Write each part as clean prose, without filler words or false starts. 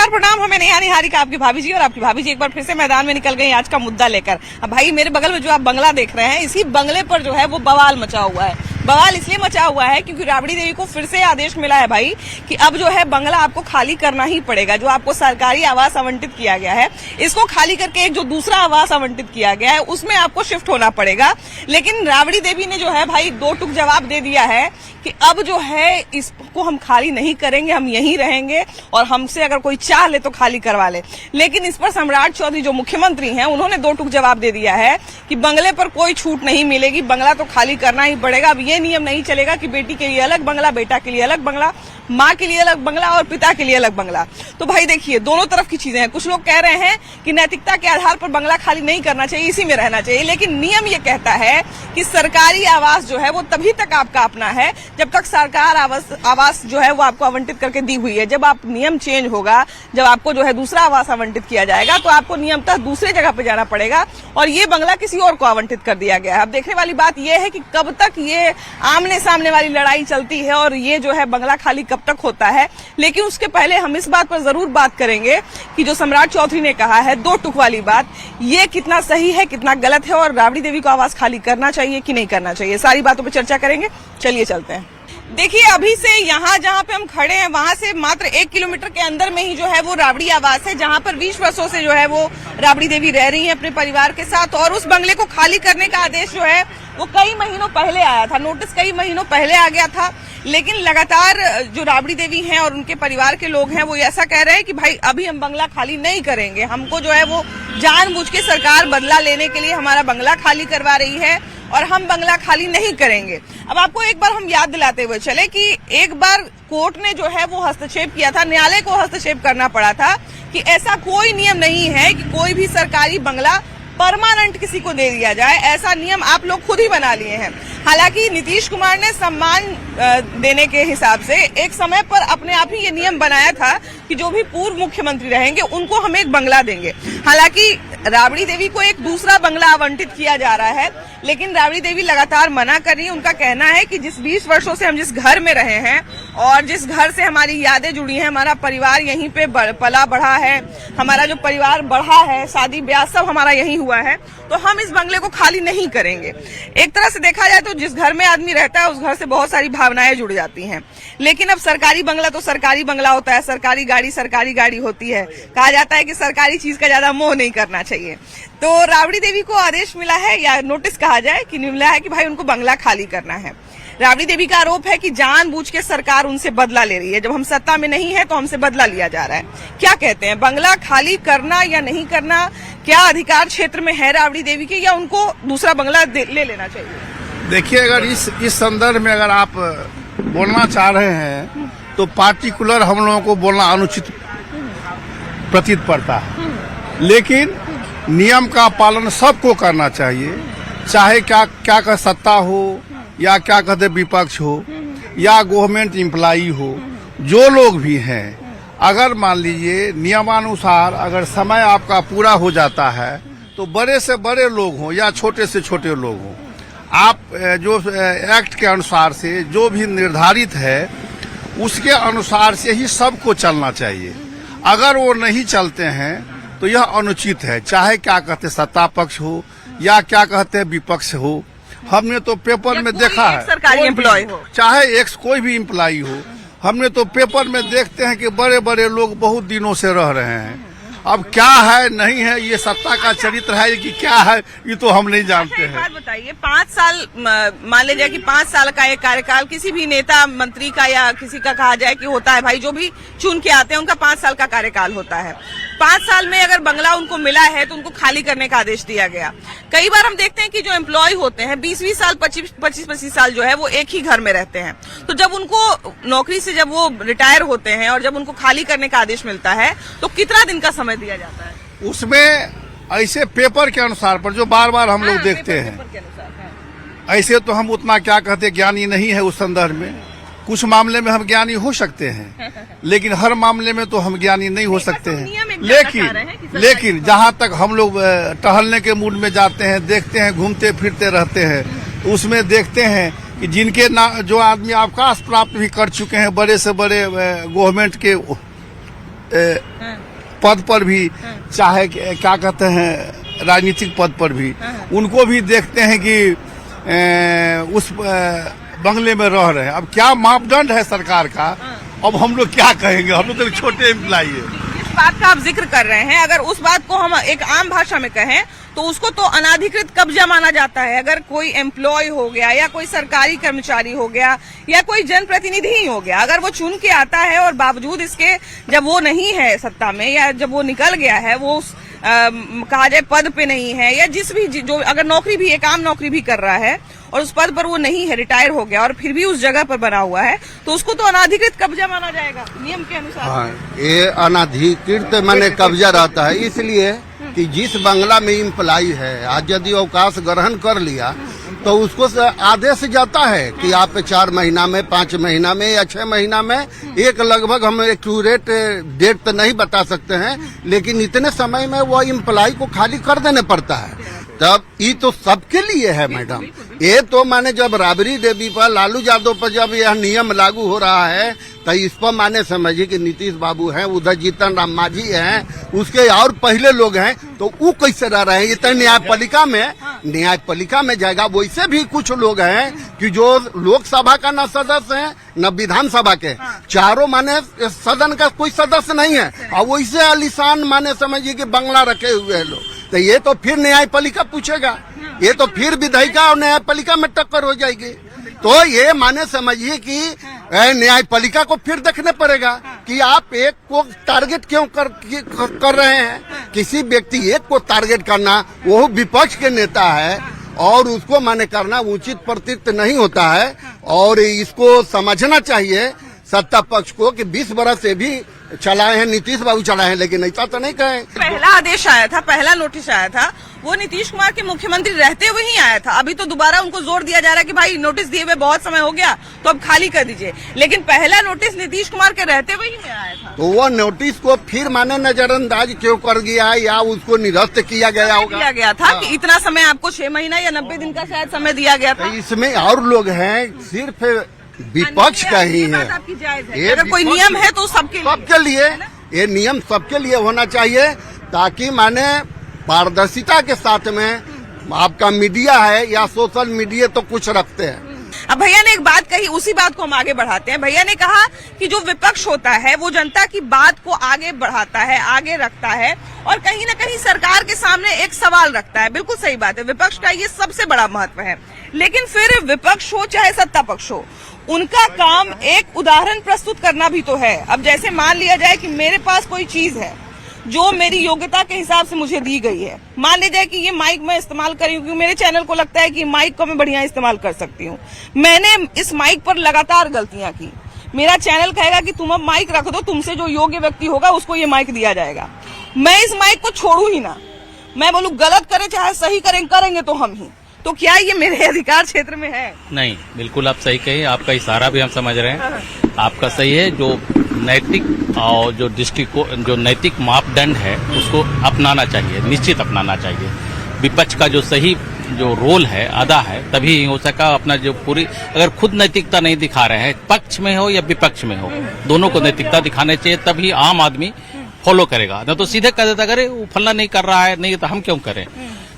नमस्कार प्रणाम, हमें नेहा निहारिका आपकी भाभी जी। और आपकी भाभी जी एक बार फिर से मैदान में निकल गई आज का मुद्दा लेकर। अब भाई मेरे बगल में जो आप बंगला देख रहे हैं, इसी बंगले पर जो है वो बवाल मचा हुआ है। बवाल इसलिए मचा हुआ है क्योंकि राबड़ी देवी को फिर से आदेश मिला है भाई कि अब जो है बंगला आपको खाली करना ही पड़ेगा। जो आपको सरकारी आवास आवंटित किया गया है, इसको खाली करके एक जो दूसरा आवास आवंटित किया गया है उसमें आपको शिफ्ट होना पड़ेगा। लेकिन राबड़ी देवी ने जो है भाई दो टूक जवाब दे दिया है कि अब जो है इसको हम खाली नहीं करेंगे, हम यहीं रहेंगे और हमसे अगर कोई चाह ले तो खाली करवा ले। लेकिन इस पर सम्राट चौधरी जो मुख्यमंत्री हैं, उन्होंने दो टूक जवाब दे दिया है कि बंगले पर कोई छूट नहीं मिलेगी, बंगला तो खाली करना ही पड़ेगा। अब ये नियम नहीं चलेगा कि बेटी के लिए अलग बंगला, बेटा के लिए अलग बंगला, माँ के लिए अलग बंगला और पिता के लिए अलग बंगला। तो भाई देखिए दोनों तरफ की चीजें हैं। कुछ लोग कह रहे हैं कि नैतिकता के आधार पर बंगला खाली नहीं करना चाहिए, इसी में रहना चाहिए। लेकिन नियम ये कहता है कि सरकारी आवास जो है वो तभी तक आपका अपना है जब तक सरकार आवास जो है वो आपको आवंटित करके दी हुई है। जब आप नियम चेंज होगा, जब आपको जो है दूसरा आवास आवंटित किया जाएगा तो आपको नियमतः दूसरे जगह पे जाना पड़ेगा और ये बंगला किसी और को आवंटित कर दिया गया है। अब देखने वाली बात यह है कि कब तक ये आमने सामने वाली लड़ाई चलती है और ये जो है बंगला खाली कब तक होता है। लेकिन उसके पहले हम इस बात पर जरूर बात करेंगे कि जो सम्राट चौधरी ने कहा है दो टुक वाली बात, ये कितना सही है, कितना गलत है और राबड़ी देवी को आवास खाली करना चाहिए कि नहीं करना चाहिए। सारी बातों पर चर्चा करेंगे, चलिए चलते हैं। देखिए अभी से यहाँ जहाँ पे हम खड़े हैं वहां से मात्र 1 किलोमीटर के अंदर में ही जो है वो राबड़ी आवास है, जहाँ पर 20 वर्षों से जो है वो राबड़ी देवी रह रही है अपने परिवार के साथ। और उस बंगले को खाली करने का आदेश जो है वो कई महीनों पहले आया था, नोटिस कई महीनों पहले आ गया था। लेकिन लगातार जो राबड़ी देवी हैं और उनके परिवार के लोग हैं वो ऐसा कह रहे हैं कि भाई अभी हम बंगला खाली नहीं करेंगे, हमको जो है वो जानबूझ के सरकार बदला लेने के लिए हमारा बंगला खाली करवा रही है और हम बंगला खाली नहीं करेंगे। अब आपको एक बार हम याद दिलाते हुए चले कि एक बार कोर्ट ने जो है वो हस्तक्षेप किया था, न्यायालय को हस्तक्षेप करना पड़ा था कि ऐसा कोई नियम नहीं है कि कोई भी सरकारी बंगला परमानेंट किसी को दे दिया जाए। ऐसा नियम आप लोग खुद ही बना लिए हैं। हालांकि नीतीश कुमार ने सम्मान देने के हिसाब से एक समय पर अपने आप ही ये नियम बनाया था कि जो भी पूर्व मुख्यमंत्री रहेंगे उनको हम एक बंगला देंगे। हालांकि राबड़ी देवी को एक दूसरा बंगला आवंटित किया जा रहा है, लेकिन राबड़ी देवी लगातार मना कर रही है। उनका कहना है कि जिस 20 वर्षों से हम जिस घर में रहे हैं और जिस घर से हमारी यादें जुड़ी हैं, हमारा परिवार यहीं पे पला बढ़ा है, हमारा जो परिवार बढ़ा है, शादी ब्याह सब हमारा यहीं हुआ है, तो हम इस बंगले को खाली नहीं करेंगे। एक तरह से देखा जाए तो जिस घर में आदमी रहता है उस घर से बहुत सारी भावनाएं जुड़ जाती हैं। लेकिन अब सरकारी बंगला तो सरकारी बंगला होता है, सरकारी गाड़ी होती है। कहा जाता है कि सरकारी चीज का ज्यादा मोह नहीं करना चाहिए। तो राबड़ी देवी को आदेश मिला है या नोटिस कहा जाए कि मिला है कि भाई उनको बंगला खाली करना है। राबड़ी देवी का आरोप है कि जानबूझ के सरकार उनसे बदला ले रही है। जब हम सत्ता में नहीं है तो हमसे बदला लिया जा रहा है। क्या कहते हैं, बंगला खाली करना या नहीं करना क्या अधिकार क्षेत्र में है राबड़ी देवी के, या उनको दूसरा बंगला ले लेना चाहिए? देखिए, अगर इस संदर्भ में अगर आप बोलना चाह रहे हैं तो पार्टिकुलर हम लोगों को बोलना अनुचित प्रतीत पड़ता है। लेकिन नियम का पालन सबको करना चाहिए, चाहे क्या का सत्ता हो या क्या कहते विपक्ष हो या गवर्नमेंट एम्प्लॉई हो, जो लोग भी हैं। अगर मान लीजिए नियमानुसार अगर समय आपका पूरा हो जाता है तो बड़े से बड़े लोग हों या छोटे से छोटे लोग हों, आप जो एक्ट के अनुसार से जो भी निर्धारित है उसके अनुसार से ही सबको चलना चाहिए। अगर वो नहीं चलते हैं तो यह अनुचित है, चाहे क्या कहते सत्ता पक्ष हो या क्या कहते विपक्ष हो। हमने तो पेपर में देखा है, सरकारी एम्प्लॉय हो चाहे कोई भी एम्प्लॉई हो, हमने तो पेपर में देखते हैं कि बड़े बड़े लोग बहुत दिनों से रह रहे हैं। अब क्या है नहीं है, ये सत्ता का चरित्र है कि क्या है, ये तो हम नहीं जानते हैं। बात बताइए, 5 साल मान लीजिए कि 5 साल का एक कार्यकाल किसी भी नेता मंत्री का या किसी का कहा जाए कि होता है भाई, जो भी चुन के आते हैं उनका 5 साल का कार्यकाल होता है। 5 साल में अगर बंगला उनको मिला है तो उनको खाली करने का आदेश दिया गया। कई बार हम देखते हैं कि जो एम्प्लॉय होते हैं 20-20 साल 25-25 साल जो है वो एक ही घर में रहते हैं। तो जब उनको नौकरी से जब वो रिटायर होते हैं और जब उनको खाली करने का आदेश मिलता है तो कितना दिन का समय दिया जाता है? उसमें ऐसे पेपर के अनुसार पर जो बार बार हम लोग देखते हैं, ऐसे तो हम उतना क्या कहते ज्ञानी नहीं है उस संदर्भ में। कुछ मामले में हम ज्ञानी हो सकते हैं लेकिन हर मामले में तो हम ज्ञानी नहीं हो सकते हैं। लेकिन जहाँ तक हम लोग टहलने के मूड में जाते हैं, देखते हैं, घूमते फिरते रहते हैं, उसमें देखते हैं कि जिनके जो आदमी अवकाश प्राप्त भी कर चुके हैं, बड़े से बड़े गवर्नमेंट के पद पर भी, चाहे क्या कहते हैं राजनीतिक पद पर भी, उनको भी देखते हैं कि उस बंगले में रह रहे हैं। अब क्या मापदंड है सरकार का, अब हम लोग क्या कहेंगे, हम लोग तो छोटे एम्प्लाई है। जिस बात का आप जिक्र कर रहे हैं, अगर उस बात को हम एक आम भाषा में कहें तो उसको तो अनाधिकृत कब्जा माना जाता है। अगर कोई एम्प्लॉय हो गया या कोई सरकारी कर्मचारी हो गया या कोई जनप्रतिनिधि ही हो गया, अगर वो चुन के आता है और बावजूद इसके जब वो नहीं है सत्ता में या जब वो निकल गया है, वो कहा जाए पद पे नहीं है या जिस भी जो अगर नौकरी भी एक आम नौकरी भी कर रहा है और उस पद पर वो नहीं है, रिटायर हो गया और फिर भी उस जगह पर बना हुआ है, तो उसको तो अनाधिकृत कब्जा माना जाएगा नियम के अनुसार। हाँ, ये अनाधिकृत माने कब्जा रहता है, इसलिए कि जिस बंगला में इम्प्लाई है, आज यदि अवकाश ग्रहण कर लिया तो उसको आदेश जाता है कि आप 4 महीना में, 5 महीना में या 6 महीना में, एक लगभग हम एक्यूरेट डेट तो नहीं बता सकते हैं, लेकिन इतने समय में वो इम्प्लाई को खाली कर देने पड़ता है। तब ये तो सबके लिए है मैडम। ये तो माने जब राबड़ी देवी पर, लालू यादव पर जब यह नियम लागू हो रहा है तो इस पर माने समझिए कि नीतीश बाबू हैं, उधर जीतन राम मांझी हैं, उसके और पहले लोग हैं, तो वो कैसे रह रहे हैं। ये तो न्यायपालिका में जाएगा। वैसे भी कुछ लोग हैं कि जो लोकसभा का न सदस्य है न विधानसभा के, चारों माने सदन का कोई सदस्य नहीं है, और वैसे आलिशान माने समझिए कि बंगला रखे हुए हैं लोग। तो ये तो फिर न्यायपालिका पूछेगा, ये तो फिर विधायिका और न्यायपालिका में टक्कर हो जाएगी। तो ये माने समझिए कि न्यायपालिका को फिर देखने पड़ेगा कि आप एक को टारगेट क्यों कर रहे हैं। किसी व्यक्ति एक को टारगेट करना, वो विपक्ष के नेता है और उसको माने करना उचित प्रतीत नहीं होता है। और इसको समझना चाहिए सत्ता पक्ष को कि 20 बरस से भी चलाए हैं, नीतीश बाबू चलाए हैं, लेकिन ऐसा तो नहीं कहे। पहला आदेश आया था, पहला नोटिस आया था, वो नीतीश कुमार के मुख्यमंत्री रहते हुए ही आया था। अभी तो दोबारा उनको जोर दिया जा रहा है कि भाई नोटिस दिए हुए बहुत समय हो गया तो अब खाली कर दीजिए, लेकिन पहला नोटिस नीतीश कुमार के रहते हुए ही आया था। तो वो नोटिस को फिर माने नजरअंदाज क्यों कर गया या उसको निरस्त किया गया होगा। किया गया था कि इतना समय आपको 6 महीना या 90 दिन का शायद समय दिया गया था। इसमें और लोग हैं, सिर्फ विपक्ष का ही है। अगर कोई नियम है तो सबके लिए ये नियम सबके लिए होना चाहिए, ताकि माने पारदर्शिता के साथ में आपका मीडिया है या सोशल मीडिया तो कुछ रखते हैं। अब भैया ने एक बात कही, उसी बात को हम आगे बढ़ाते हैं। भैया ने कहा कि जो विपक्ष होता है वो जनता की बात को आगे बढ़ाता है, आगे रखता है और कहीं न कहीं सरकार के सामने एक सवाल रखता है। बिल्कुल सही बात है, विपक्ष का ये सबसे बड़ा महत्व है। लेकिन फिर विपक्ष हो चाहे सत्ता पक्ष हो, उनका काम एक उदाहरण प्रस्तुत करना भी तो है। अब जैसे मान लिया जाए कि मेरे पास कोई चीज है जो मेरी योग्यता के हिसाब से मुझे दी गई है। मान लीजिए कि ये माइक मैं इस्तेमाल करी हूँ क्योंकि मेरे चैनल को लगता है कि माइक को मैं बढ़िया इस्तेमाल कर सकती हूँ। मैंने इस माइक पर लगातार गलतियां की, मेरा चैनल कहेगा कि तुम अब माइक रख दो, तुमसे जो योग्य व्यक्ति होगा उसको ये माइक दिया जाएगा। मैं इस माइक को छोड़ू ही ना, मैं बोलूँ गलत करे चाहे सही करेंगे तो हम ही। तो क्या ये मेरे अधिकार क्षेत्र में है? नहीं, बिल्कुल आप सही कहिए, आपका इशारा भी हम समझ रहे हैं, आपका सही है। जो नैतिक और जो नैतिक मापदंड है उसको अपनाना चाहिए, निश्चित अपनाना चाहिए। विपक्ष का जो सही जो रोल है अदा है, तभी हो सका अपना जो पूरी, अगर खुद नैतिकता नहीं दिखा रहे हैं, पक्ष में हो या विपक्ष में हो, दोनों को नैतिकता दिखाने चाहिए, तभी आम आदमी फॉलो करेगा। न तो सीधे कह देता अरे वो फलना नहीं कर रहा है, नहीं तो हम क्यों करें।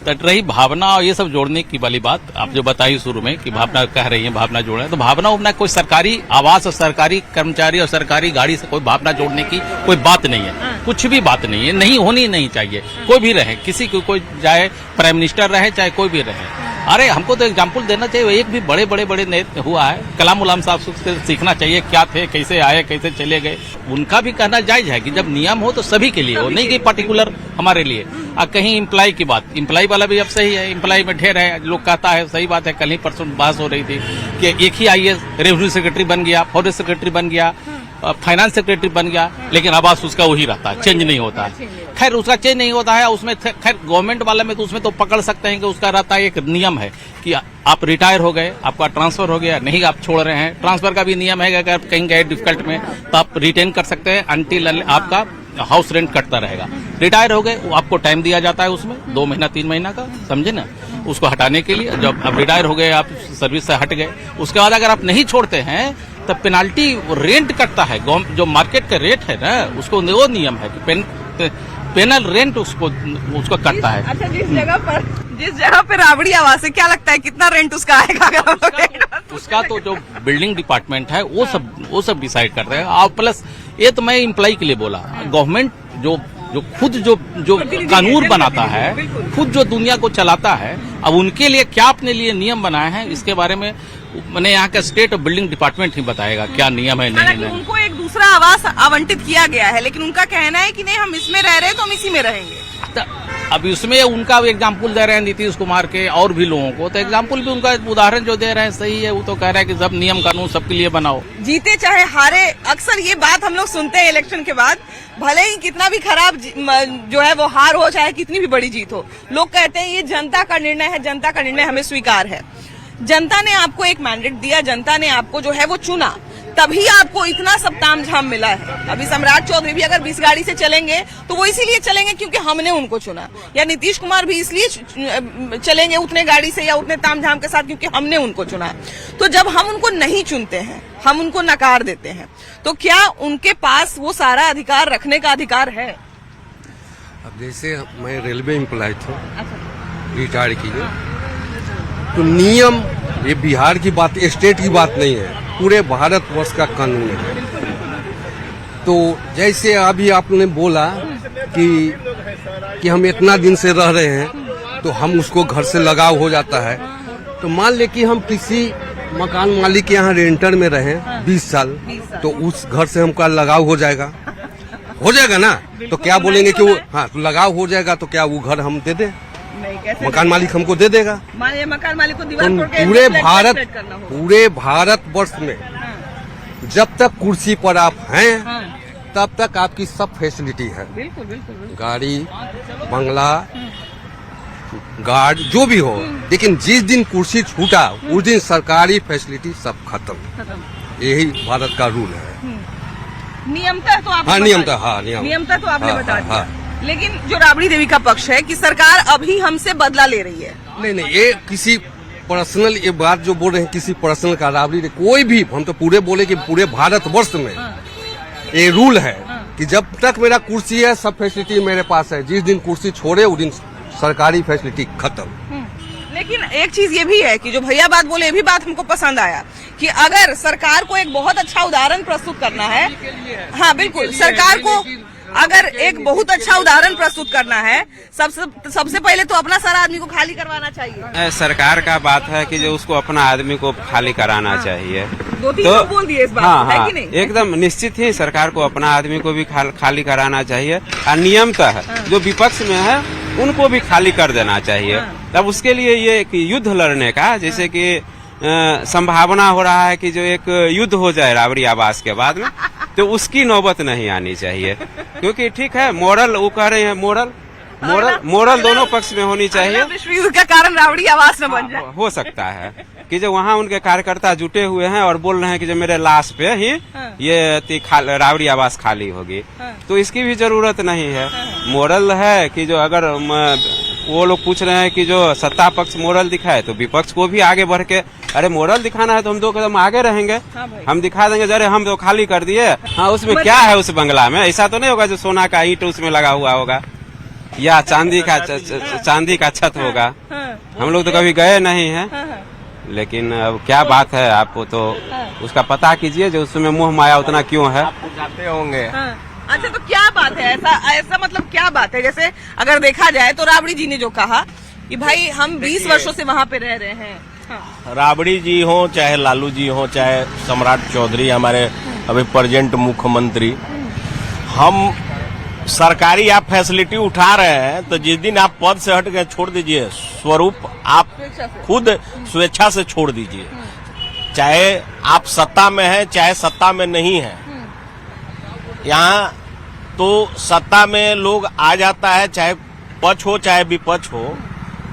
तो रही भावना और ये सब जोड़ने की वाली बात आप जो बताई शुरू में कि भावना कह रही है, भावना जोड़े, तो भावना उतना कोई सरकारी आवास और सरकारी कर्मचारी और सरकारी गाड़ी से कोई भावना जोड़ने की कोई बात नहीं है, कुछ भी बात नहीं है, नहीं होनी नहीं चाहिए। कोई भी रहे, किसी को कोई चाहे प्राइम मिनिस्टर रहे चाहे कोई भी रहे। अरे हमको तो एग्जाम्पल देना चाहिए, एक भी बड़े नेता हुआ है, कलाम उलाम साहब से सीखना चाहिए, क्या थे, कैसे आए, कैसे चले गए। उनका भी कहना जायज है कि जब नियम हो तो सभी के लिए हो, नहीं कि पर्टिकुलर हमारे लिए। कहीं इम्प्लाई की बात, इम्प्लाई वाला भी अब सही है, इम्प्लाई में ढेर है, लोग कहता है, सही बात है। कल ही परसों बहस हो रही थी कि एक ही आईएएस रेवेन्यू सेक्रेटरी बन गया, फॉरेस्ट सेक्रेटरी बन गया, फाइनेंस सेक्रेटरी बन गया, लेकिन आवास उसका वही रहता है, चेंज नहीं होता है। खैर उसका चेंज नहीं होता है, उसमें खैर गवर्नमेंट वाले में तो उसमें तो पकड़ सकते हैं कि उसका रहता है एक नियम है कि आप रिटायर हो गए, आपका ट्रांसफर हो गया, नहीं आप छोड़ रहे हैं, ट्रांसफर का भी नियम है कि अगर कहीं गए डिफिकल्ट में तो आप रिटेन कर सकते हैं अंटिल आपका हाउस रेंट कटता रहेगा। रिटायर हो गए, आपको टाइम दिया जाता है उसमें 2 महीना 3 महीना का, समझे ना, उसको हटाने के लिए। जब आप रिटायर हो गए, आप सर्विस से हट गए, उसके बाद अगर आप नहीं छोड़ते हैं तो पेनाल्टी रेंट कटता है, जो मार्केट का रेट है ना उसको वो नियम है कि पेनल रेंट उसको कटता है। अच्छा, जिस जगह पे राबड़ी आवास है, क्या लगता है कितना रेंट उसका आएगा अगर हम लोग उसका तो जो बिल्डिंग डिपार्टमेंट है वो सब डिसाइड करते हैं। और प्लस ये तो मैं इम्प्लाई के लिए बोला, गवर्नमेंट जो खुद जो कानून बनाता है, खुद जो दुनिया को चलाता है, अब उनके लिए क्या अपने लिए नियम बनाए हैं इसके बारे में मैंने यहाँ का स्टेट और बिल्डिंग डिपार्टमेंट ही बताएगा क्या नियम है नहीं। उनको एक दूसरा आवास आवंटित किया गया है, लेकिन उनका कहना है कि नहीं, हम इसमें रह रहे हैं तो हम इसी में रहेंगे। अब इसमें उनका एग्जाम्पल दे रहे हैं नीतीश कुमार के और भी लोगों को, तो एग्जाम्पल भी उनका उदाहरण जो दे रहे हैं सही है। वो तो कह रहा है कि सब नियम कानून सबके लिए बनाओ, जीते चाहे हारे। अक्सर ये बात हम लोग सुनते हैं इलेक्शन के बाद, भले ही कितना भी खराब जो है वो हार हो, चाहे कितनी भी बड़ी जीत हो, लोग कहते हैं ये जनता का निर्णय है, जनता का निर्णय हमें स्वीकार है। जनता ने आपको एक मैंडेट दिया, जनता ने आपको जो है वो चुना, तभी आपको इतना सब तामझाम मिला है। अभी सम्राट चौधरी भी अगर 20 गाड़ी से चलेंगे तो वो इसीलिए चलेंगे क्योंकि हमने उनको चुना, या नीतीश कुमार भी इसलिए चलेंगे उतने गाड़ी से या उतने तामझाम के साथ क्योंकि हमने उनको चुना। तो जब हम उनको नहीं चुनते हैं, हम उनको नकार देते हैं, तो क्या उनके पास वो सारा अधिकार रखने का अधिकार है? अब जैसे मैं रेलवे एम्प्लॉय था, रिटायर किए, तो नियम ये बिहार की बात, स्टेट की बात नहीं है, पूरे भारतवर्ष का कानून है। तो जैसे अभी आपने बोला कि हम इतना दिन से रह रहे हैं तो हम उसको घर से लगाव हो जाता है। तो मान ले कि हम किसी मकान मालिक के यहाँ रेंटर में रहे 20 साल, तो उस घर से हमका लगाव हो जाएगा ना? तो क्या बोलेंगे कि वो हाँ लगाव हो जाएगा तो क्या वो घर हम दे दे? मकान मालिक हमको दे देगा। मकान मालिक को दीवार तो तोड़ के पूरे भारतवर्ष में जब तक कुर्सी पर आप हैं तब तक आपकी सब फैसिलिटी है, बिल्कुल। गाड़ी, बंगला, गार्ड जो भी हो, लेकिन जिस दिन कुर्सी छूटा उस दिन सरकारी फैसिलिटी सब खत्म। यही भारत का रूल है। नियमता तो आपने नियमता तो आपने बता दिया। लेकिन जो राबड़ी देवी का पक्ष है कि सरकार अभी हमसे बदला ले रही है। नहीं, ये किसी पर्सनल, ये बात जो बोल रहे हैं किसी पर्सनल का, राबड़ी कोई भी, हम तो पूरे बोले कि पूरे भारतवर्ष में ये रूल है कि जब तक मेरा कुर्सी है सब फैसिलिटी मेरे पास है, जिस दिन कुर्सी छोड़े उस दिन सरकारी फैसिलिटी खत्म। लेकिन एक चीज ये भी है कि जो भैया बात बोले, ये भी बात हमको पसंद आया कि अगर सरकार को एक बहुत अच्छा उदाहरण प्रस्तुत करना है, हाँ बिल्कुल, सरकार को अगर एक बहुत अच्छा उदाहरण प्रस्तुत करना है, सबसे पहले तो अपना सारा आदमी को खाली करवाना चाहिए। सरकार का बात है कि जो उसको अपना आदमी को खाली कराना चाहिए। दो तीन लोग बोल दिए इस बात हाँ, है कि नहीं? एकदम निश्चित ही सरकार को अपना आदमी को भी खाली कराना चाहिए, और नियमतः जो विपक्ष में है उनको भी खाली कर देना चाहिए। तब उसके लिए ये कि युद्ध लड़ने का, जैसे कि संभावना हो रहा है कि जो एक युद्ध हो जाए राबड़ी आवास के बाद में, तो उसकी नौबत नहीं आनी चाहिए। क्योंकि ठीक है, मोरल वो कह रहे हैं, मोरल दोनों पक्ष में होनी चाहिए। विश्व युद्ध का कारण राबड़ी आवास न बन जाए। हो सकता है कि जो वहाँ उनके कार्यकर्ता जुटे हुए हैं और बोल रहे हैं कि जो मेरे लाश पे ही ये राबड़ी आवास खाली होगी, तो इसकी भी जरूरत नहीं है। मोरल है कि जो अगर वो लोग पूछ रहे हैं कि जो सत्ता पक्ष मोरल दिखाए, तो विपक्ष को भी आगे बढ़ के अरे मोरल दिखाना है तो हम 2 कदम आगे रहेंगे, हम दिखा देंगे। अरे हम तो खाली कर दिए, हाँ उसमें क्या है उस बंगला में? ऐसा तो नहीं होगा जो सोना का ईंट उसमें लगा हुआ होगा या चांदी का छत होगा। हम लोग तो कभी गए नहीं हैं, लेकिन अब क्या बात है, आपको तो उसका पता कीजिए जो उसमें मोह माया उतना क्यों है। जाते होंगे। अच्छा, तो क्या बात है, ऐसा मतलब क्या बात है? जैसे अगर देखा जाए तो राबड़ी जी ने जो कहा कि भाई हम 20 वर्षों से वहाँ पे रह रहे हैं। राबड़ी जी हो चाहे लालू जी हो चाहे सम्राट चौधरी हमारे अभी प्रेजेंट मुख्यमंत्री, हम सरकारी आप फैसिलिटी उठा रहे हैं, तो जिस दिन आप पद से हट गए छोड़ दीजिए, स्वरूप आप खुद स्वेच्छा से छोड़ दीजिए। चाहे आप सत्ता में हैं चाहे सत्ता में नहीं है, यहाँ तो सत्ता में लोग आ जाता है, चाहे पक्ष हो चाहे विपक्ष हो,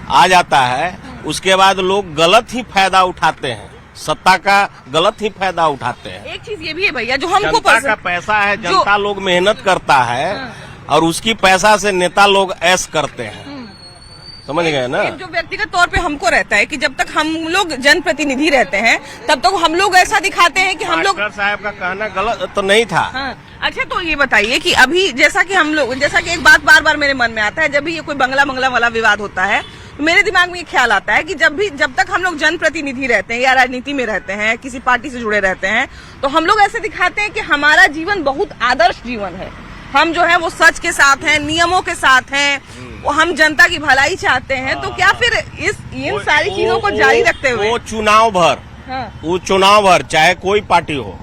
आ जाता है। उसके बाद लोग गलत ही फायदा उठाते हैं, सत्ता का गलत ही फायदा उठाते हैं। एक चीज ये भी है भैया, जो हमको जनता का पैसा है, जनता लोग मेहनत करता है और उसकी पैसा से नेता लोग ऐश करते हैं। समझ गए ना। एक जो व्यक्तिगत तौर पे हमको रहता है कि जब तक हम लोग जनप्रतिनिधि रहते हैं तब तक हम लोग ऐसा दिखाते हैं कि हम लोग मास्टर साहब का कहना गलत तो नहीं था। हाँ। अच्छा, तो ये बताइए कि अभी जैसा कि एक बात बार बार मेरे मन में आता है, जब भी ये कोई बंगला वाला विवाद होता है तो मेरे दिमाग में ये ख्याल आता है कि जब तक हम लोग जनप्रतिनिधि रहते हैं या राजनीति में रहते हैं, किसी पार्टी से जुड़े रहते हैं, तो हम लोग ऐसे दिखाते हैं कि हमारा जीवन बहुत आदर्श जीवन है, हम जो है वो सच के साथ हैं, नियमों के साथ हैं, वो हम जनता की भलाई चाहते हैं। तो क्या फिर इन सारी चीजों को जारी रखते हुए वो चुनाव भर चाहे कोई पार्टी हो,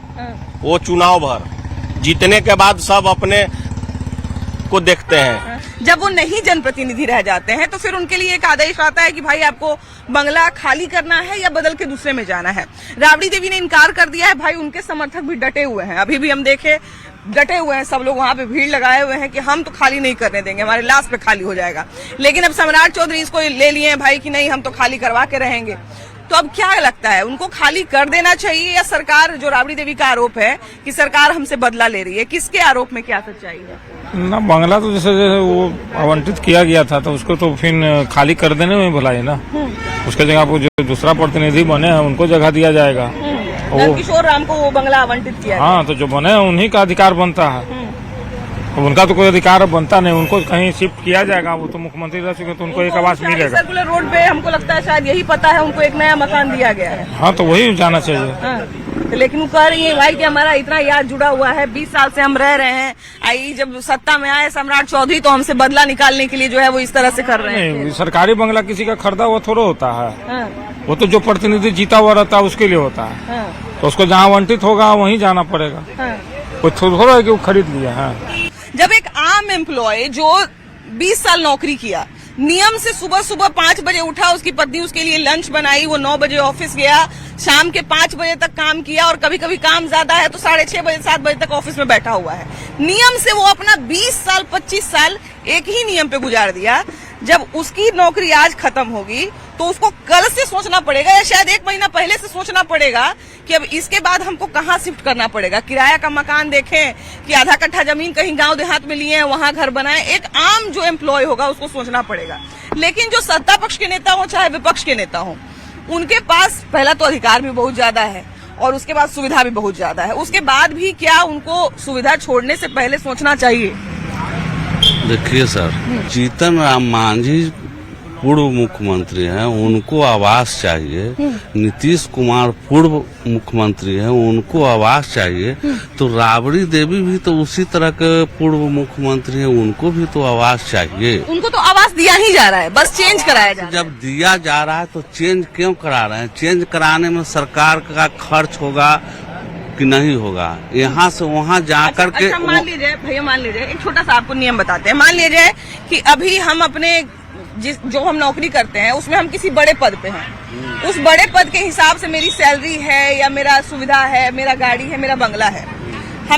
वो चुनाव भर जीतने के बाद सब अपने को देखते हैं। जब वो नहीं जनप्रतिनिधि रह जाते हैं तो फिर उनके लिए एक आदेश आता है कि भाई आपको बंगला खाली करना है या बदल के दूसरे में जाना है। राबड़ी देवी ने इनकार कर दिया है। भाई उनके समर्थक भी डटे हुए हैं, अभी भी हम देखे डटे हुए हैं, सब लोग वहां पे भीड़ लगाए हुए हैं कि हम तो खाली नहीं करने देंगे, हमारे लास्ट पे खाली हो जाएगा। लेकिन अब सम्राट चौधरी इसको ले लिए हैं भाई कि नहीं हम तो खाली करवा के रहेंगे। तो अब क्या लगता है, उनको खाली कर देना चाहिए या सरकार, जो राबड़ी देवी का आरोप है कि सरकार हमसे बदला ले रही है, किसके आरोप में क्या सच्चाई है? ना बंगला तो जैसे वो आवंटित किया गया था तो उसको तो फिर खाली कर देने में भलाई है ना। उसके जगह आपको जो दूसरा प्रतिनिधि बने हैं उनको जगह दिया जाएगा। किशोर राम को वो बंगला आवंटित किया। हाँ, तो जो बने हैं उन्हीं का अधिकार बनता है। तो उनका तो कोई अधिकार बनता नहीं, उनको कहीं शिफ्ट किया जाएगा। वो तो मुख्यमंत्री रह चुके तो उनको एक आवास मिलेगा। सर्कुलर रोड पे हमको लगता है शायद यही पता है, उनको एक नया मकान दिया गया है। हाँ, तो वही जाना चाहिए। हाँ। तो लेकिन वो कह रही है भाई कि हमारा इतना याद जुड़ा हुआ है, 20 साल से हम रह रहे हैं, आई जब सत्ता में आए सम्राट चौधरी तो हमसे बदला निकालने के लिए जो है वो इस तरह से कर रहे हैं। नहीं, सरकारी बंगला किसी का खरीदा हुआ थोड़ा होता है। हाँ। वो तो जो प्रतिनिधि जीता हुआ रहता है उसके लिए होता है। हाँ। तो उसको जहाँ आवंटित होगा वहीं जाना पड़ेगा। हाँ। कोई थोड़ा है कि वो खरीद लिया है। जब एक आम एम्प्लॉय जो 20 साल नौकरी किया, नियम से सुबह 5 बजे उठा, उसकी पत्नी उसके लिए लंच बनाई, वो 9 बजे ऑफिस गया, शाम के 5 बजे तक काम किया और कभी कभी काम ज्यादा है तो 6:30 बजे 7 बजे तक ऑफिस में बैठा हुआ है। नियम से वो अपना 20 साल 25 साल एक ही नियम पे गुजार दिया। जब उसकी नौकरी आज खत्म होगी तो उसको कल से सोचना पड़ेगा या शायद 1 महीना पहले से सोचना पड़ेगा कि अब इसके बाद हमको कहाँ शिफ्ट करना पड़ेगा। किराया का मकान देखें कि आधा कट्ठा जमीन कहीं गांव देहात में लिए हैं वहां घर बनाएं। एक आम जो एम्प्लॉय होगा उसको सोचना पड़ेगा। लेकिन जो सत्ता पक्ष के नेता हो चाहे विपक्ष के नेता हो, उनके पास पहला तो अधिकार भी बहुत ज्यादा है और उसके बाद सुविधा भी बहुत ज्यादा है। उसके बाद भी क्या उनको सुविधा छोड़ने से पहले सोचना चाहिए? देखिए सर, जीतन राम मांझी पूर्व मुख्यमंत्री हैं, उनको आवास चाहिए। नीतीश कुमार पूर्व मुख्यमंत्री हैं, उनको आवास चाहिए। तो राबड़ी देवी भी तो उसी तरह के पूर्व मुख्यमंत्री हैं, उनको भी तो आवास चाहिए। उनको तो आवास दिया ही जा रहा है, बस चेंज कराया जा रहा है। जब दिया जा रहा है तो चेंज क्यों करा रहे हैं? चेंज कराने में सरकार का खर्च होगा कि नहीं होगा? यहाँ से वहाँ जाकर के मान लीजिए भैया, मान लीजिए एक छोटा सा आपको नियम बताते हैं। मान लीजिए कि अभी हम अपने जो हम नौकरी करते हैं उसमें हम किसी बड़े पद पे हैं, उस बड़े पद के हिसाब से मेरी सैलरी है या मेरा सुविधा है, मेरा गाड़ी है, मेरा बंगला है,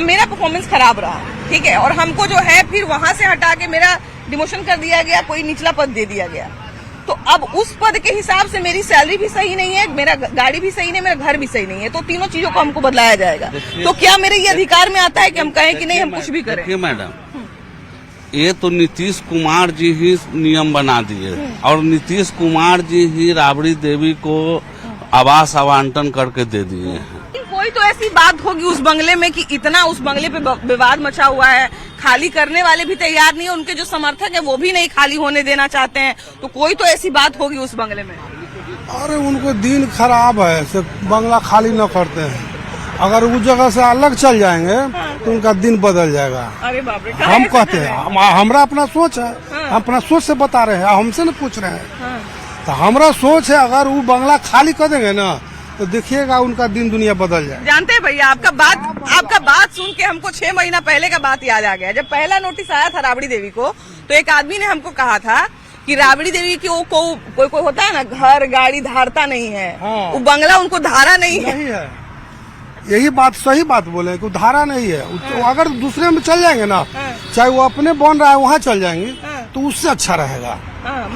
मेरा परफॉर्मेंस खराब रहा, ठीक है, और हमको जो है फिर वहां से हटा के मेरा डिमोशन कर दिया गया, कोई निचला पद दे दिया गया। तो अब उस पद के हिसाब से मेरी सैलरी भी सही नहीं है, मेरा गाड़ी भी सही नहीं, मेरा घर भी सही नहीं है, तो तीनों चीजों को हमको बदलाया जाएगा। तो क्या मेरे ये अधिकार में आता है कि हम कहें कि नहीं हम कुछ भी करें? देखिए मैडम, ये तो नीतीश कुमार जी ही नियम बना दिए और नीतीश कुमार जी ही राबड़ी देवी को आवास आवंटन करके दे दिए हैं। कोई तो ऐसी बात होगी उस बंगले में कि इतना उस बंगले पे विवाद मचा हुआ है, खाली करने वाले भी तैयार नहीं है, उनके जो समर्थक है वो भी नहीं खाली होने देना चाहते हैं, तो कोई तो ऐसी बात होगी उस बंगले में। अरे उनको दिन खराब है, सिर्फ बंगला खाली न करते हैं। अगर उस जगह से अलग चल जाएंगे तो उनका दिन बदल जाएगा। अरे बाप रे, हम कहते हैं, हमारा अपना सोच है, हम अपना सोच से बता रहे हैं, हमसे न पूछ रहे हैं। तो हमारा सोच है अगर वो बंगला खाली कर देंगे ना तो देखिएगा उनका दिन दुनिया बदल जाए। जानते हैं भैया, आपका बात सुन के हमको 6 महीना पहले का बात याद आ गया। जब पहला नोटिस आया था राबड़ी देवी को तो एक आदमी ने हमको कहा था कि राबड़ी देवी की वो कोई होता है ना, घर गाड़ी धारता नहीं है, वो बंगला उनको धारा नहीं है। यही बात, सही बात बोले कि धारा नहीं है। तो अगर दूसरे में चल जाएंगे ना, चाहे वो अपने बन रहा है वहाँ चल जाएंगे तो उससे अच्छा रहेगा।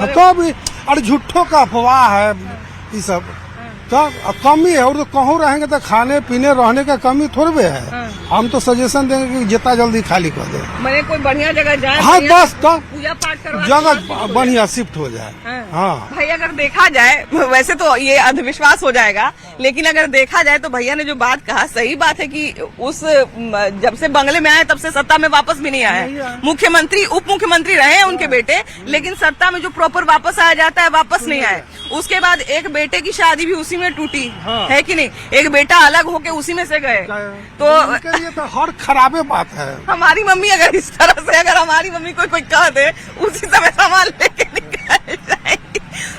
तो अभी अरे झूठों का अफवाह है ये सब। तो कमी है, और तो कहूँ रहेंगे तो खाने पीने रहने का कमी थोड़े है। हम तो सजेशन देंगे कि जितना जल्दी खाली कर दे। मैंने कोई बढ़िया जगह जाए, हाँ बस तो पूजा पाठ करवा जगह बढ़िया शिफ्ट हो जाए। हाँ भाई अगर देखा जाए, वैसे तो ये अंधविश्वास हो जाएगा, लेकिन अगर देखा जाए तो भैया ने जो बात कहा सही बात है कि उस जब से बंगले में आए तब से सत्ता में वापस भी नहीं आए। मुख्यमंत्री उप मुख्यमंत्री रहे हैं उनके बेटे, लेकिन सत्ता में जो प्रॉपर वापस आया जाता है वापस नहीं आए। उसके बाद एक बेटे की शादी भी उसी में टूटी, है कि नहीं? एक बेटा अलग होके उसी में से गए। तो उनके लिए तो हर खराबे बात है। हमारी मम्मी अगर इस तरह से, अगर हमारी मम्मी को कोई कह दे उसी समय सामान लेके निकल जाएगी।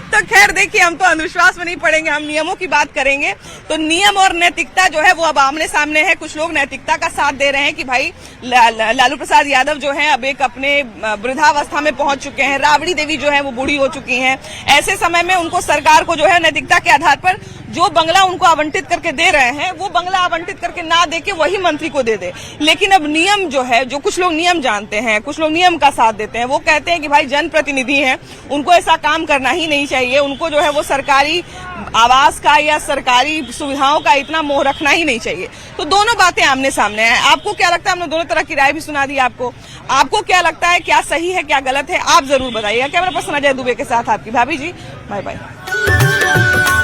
तो खैर देखिए, हम तो अंधविश्वास में नहीं पड़ेंगे, हम नियमों की बात करेंगे। तो नियम और नैतिकता जो है वो अब आमने सामने है। कुछ लोग नैतिकता का साथ दे रहे हैं कि भाई लालू प्रसाद यादव जो है अब एक अपने वृद्धावस्था में पहुंच चुके हैं, राबड़ी देवी जो है वो बूढ़ी हो चुकी हैं। ऐसे समय में उनको सरकार को जो है नैतिकता के आधार पर जो बंगला उनको आवंटित करके दे रहे हैं वो बंगला आवंटित करके ना दे के वही मंत्री को दे दे। लेकिन अब नियम जो है, जो कुछ लोग नियम जानते हैं, कुछ लोग नियम का साथ देते हैं, वो कहते हैं कि भाई जनप्रतिनिधि हैं, उनको ऐसा काम करना ही नहीं चाहिए, उनको जो है वो सरकारी आवास का या सरकारी सुविधाओं का इतना मोह रखना ही नहीं चाहिए। तो दोनों बातें आमने सामने हैं। आपको क्या लगता है? हमने दोनों तरह की राय भी सुना दी आपको क्या लगता है, क्या सही है क्या गलत है, आप जरूर बताइएगा। कैमरा पर्सन अजय दुबे के साथ आपकी भाभी जी। Bye bye.